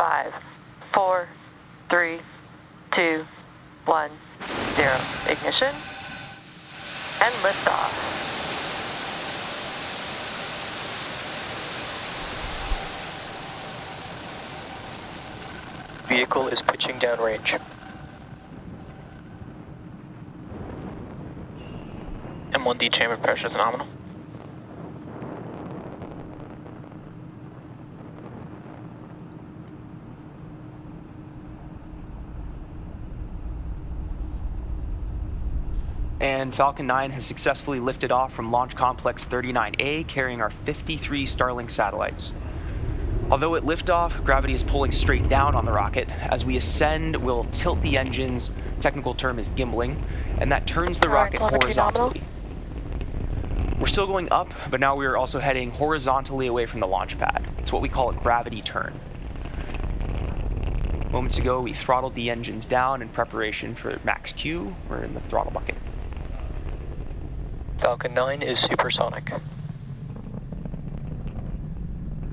5, 4, 3, 2, 1, 0. Ignition and liftoff. Vehicle is pitching downrange. M1D chamber pressure is nominal. And Falcon 9 has successfully lifted off from Launch Complex 39A, carrying our 53 Starlink satellites. Although at liftoff, gravity is pulling straight down on the rocket. As we ascend, we'll tilt the engines, technical term is gimbling, and that turns the rocket horizontally. We're still going up, but now we are also heading horizontally away from the launch pad. It's what we call a gravity turn. Moments ago, we throttled the engines down in preparation for max Q. We're in the throttle bucket. Falcon 9 is supersonic.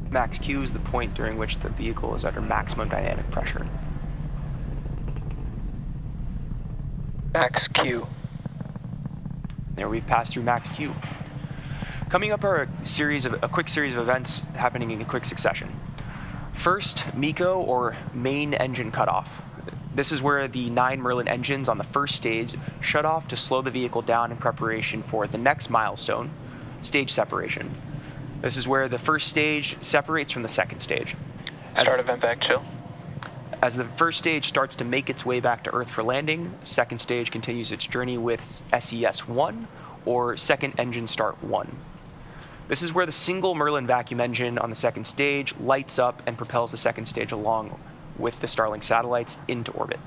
Max Q is the point during which the vehicle is under maximum dynamic pressure. Max Q. There we've passed through max Q. Coming up are a quick series of events happening in quick succession. First, MECO, or main engine cutoff. This is where the 9 Merlin engines on the first stage shut off to slow the vehicle down in preparation for the next milestone, stage separation. This is where the first stage separates from the second stage. Start event back chill. As the first stage starts to make its way back to Earth for landing, second stage continues its journey with SES-1, or second engine start 1. This is where the single Merlin vacuum engine on the second stage lights up and propels the second stage along with the Starlink satellites into orbit.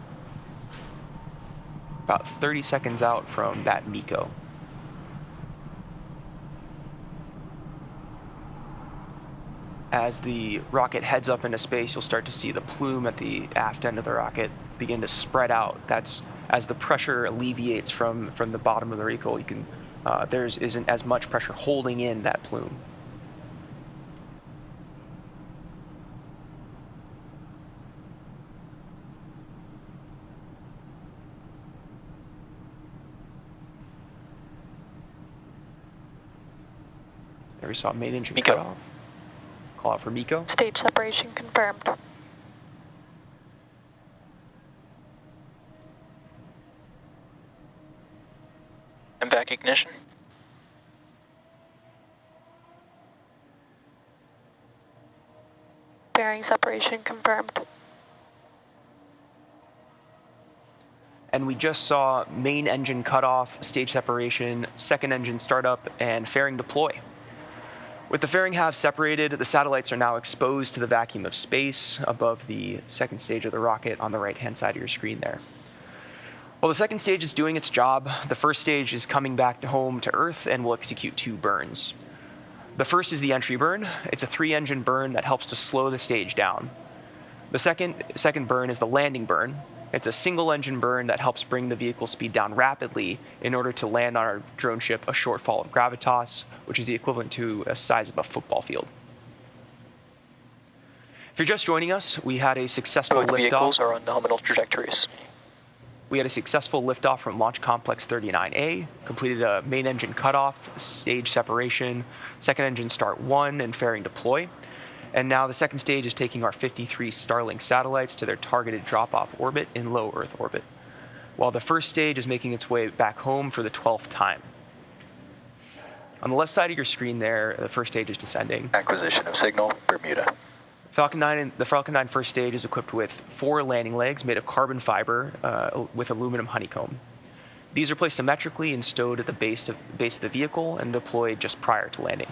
About 30 seconds out from that MECO. As the rocket heads up into space, you'll start to see the plume at the aft end of the rocket begin to spread out. That's as the pressure alleviates from the bottom of the vehicle. There isn't as much pressure holding in that plume. There we saw main engine cut off. Call out for MECO. Stage separation confirmed. And back ignition. Bearing separation confirmed. And we just saw main engine cutoff, stage separation, second engine startup, and fairing deploy. With the fairing halves separated, the satellites are now exposed to the vacuum of space above the second stage of the rocket on the right-hand side of your screen there. While the second stage is doing its job, the first stage is coming back home to Earth and will execute 2 burns. The first is the entry burn. It's a 3-engine burn that helps to slow the stage down. The second burn is the landing burn. It's a single-engine burn that helps bring the vehicle speed down rapidly in order to land on our drone ship a shortfall of gravitas, which is the equivalent to a size of a football field. If you're just joining us, we had a successful liftoff. Vehicles are on nominal trajectories. We had a successful liftoff from Launch Complex 39A, completed a main engine cutoff, stage separation, second engine start 1, and fairing deploy. And now the second stage is taking our 53 Starlink satellites to their targeted drop-off orbit in low Earth orbit, while the first stage is making its way back home for the 12th time. On the left side of your screen there, the first stage is descending. Acquisition of signal, Bermuda. The Falcon 9 first stage is equipped with 4 landing legs made of carbon fiber with aluminum honeycomb. These are placed symmetrically and stowed at the base of the vehicle and deployed just prior to landing.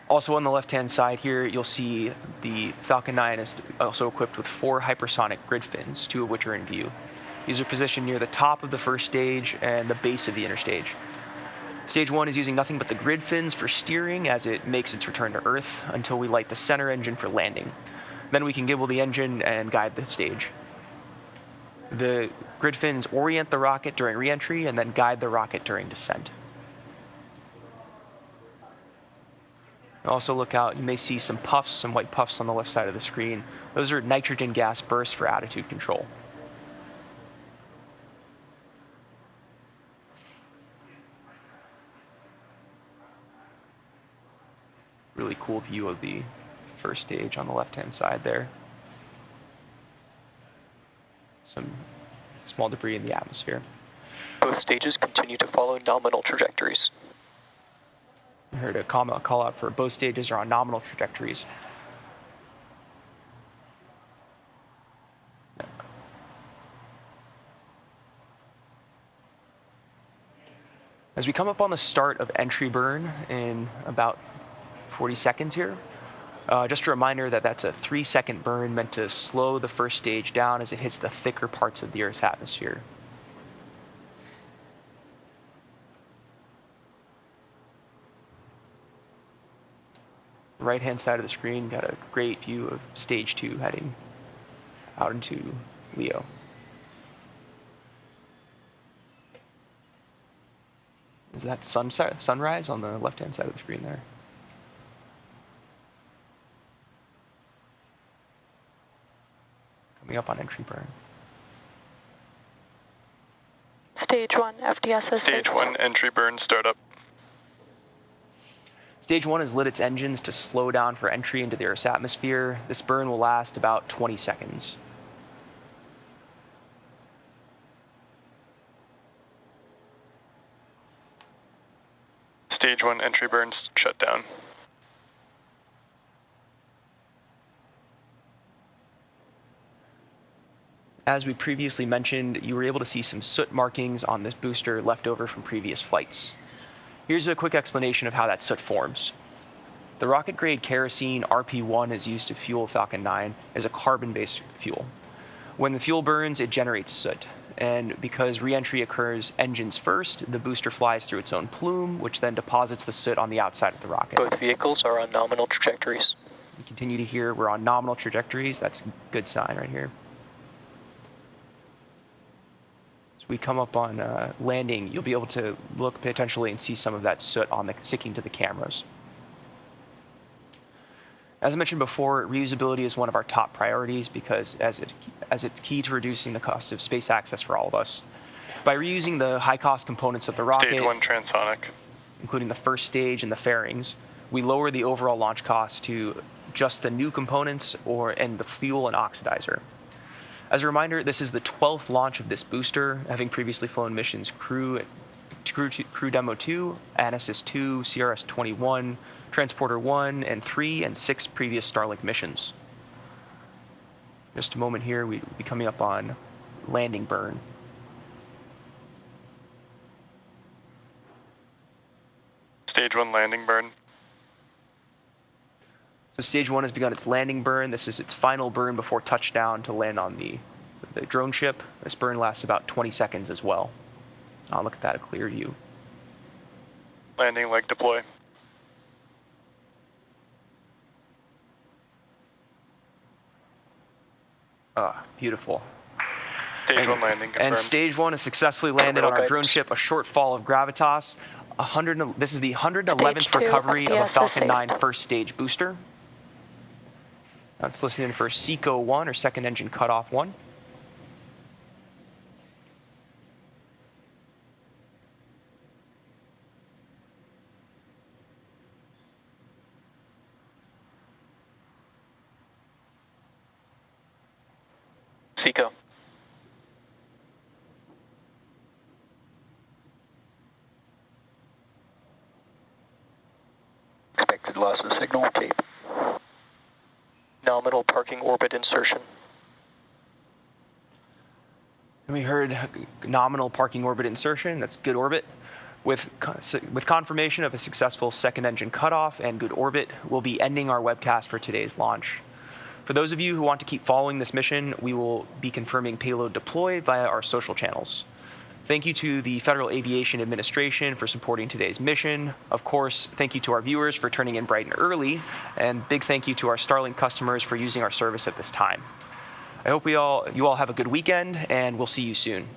Also on the left-hand side here, you'll see the Falcon 9 is also equipped with 4 hypersonic grid fins, 2 of which are in view. These are positioned near the top of the first stage and the base of the interstage. Stage 1 is using nothing but the grid fins for steering as it makes its return to Earth until we light the center engine for landing. Then we can gimble the engine and guide the stage. The grid fins orient the rocket during re-entry and then guide the rocket during descent. Also look out, you may see some puffs, some white puffs on the left side of the screen. Those are nitrogen gas bursts for attitude control. Really cool view of the first stage on the left-hand side there. Some small debris in the atmosphere. Both stages continue to follow nominal trajectories. I heard a call out for both stages are on nominal trajectories. As we come up on the start of entry burn in about 40 seconds here, just a reminder that that's a 3-second burn meant to slow the first stage down as it hits the thicker parts of the Earth's atmosphere. Right-hand side of the screen got a great view of stage 2 heading out into Leo. Is that sunrise on the left-hand side of the screen there? Coming up on entry burn. Stage 1, FDSS. Stage 1, entry burn, startup. Stage 1 has lit its engines to slow down for entry into the Earth's atmosphere. This burn will last about 20 seconds. Stage 1, entry burns, shut down. As we previously mentioned, you were able to see some soot markings on this booster left over from previous flights. Here's a quick explanation of how that soot forms. The rocket-grade kerosene RP1 is used to fuel Falcon 9 as a carbon-based fuel. When the fuel burns, it generates soot. And because re-entry occurs engines first, the booster flies through its own plume, which then deposits the soot on the outside of the rocket. Both vehicles are on nominal trajectories. You continue to hear we're on nominal trajectories. That's a good sign right here. As we come up on landing, you'll be able to look potentially and see some of that soot sticking to the cameras. As I mentioned before, reusability is one of our top priorities because as it's key to reducing the cost of space access for all of us. By reusing the high-cost components of the rocket, Stage 1, transonic. including the first stage and the fairings, we lower the overall launch cost to just the new components and the fuel and oxidizer. As a reminder, this is the 12th launch of this booster, having previously flown missions Crew Demo 2, Anasis 2, CRS-21, Transporter 1, and 3, and 6 previous Starlink missions. Just a moment here, we'll be coming up on landing burn. Stage 1, landing burn. So stage 1 has begun its landing burn. This is its final burn before touchdown to land on the drone ship. This burn lasts about 20 seconds as well. I'll look at that, a clear view. Landing leg deploy. Beautiful. Stage 1 landing confirmed. And stage 1 has successfully landed on our drone ship, a short fall of gravitas. This is the 111th recovery of a Falcon 9 first stage booster. That's listed in for SECO 1, or second engine cutoff 1. SECO. Expected loss of signal, Cape. Nominal parking orbit insertion. And we heard nominal parking orbit insertion, that's good orbit. With confirmation of a successful second engine cutoff and good orbit, we'll be ending our webcast for today's launch. For those of you who want to keep following this mission, we will be confirming payload deploy via our social channels. Thank you to the Federal Aviation Administration for supporting today's mission. Of course, thank you to our viewers for turning in bright and early, and big thank you to our Starlink customers for using our service at this time. I hope you all have a good weekend, and we'll see you soon.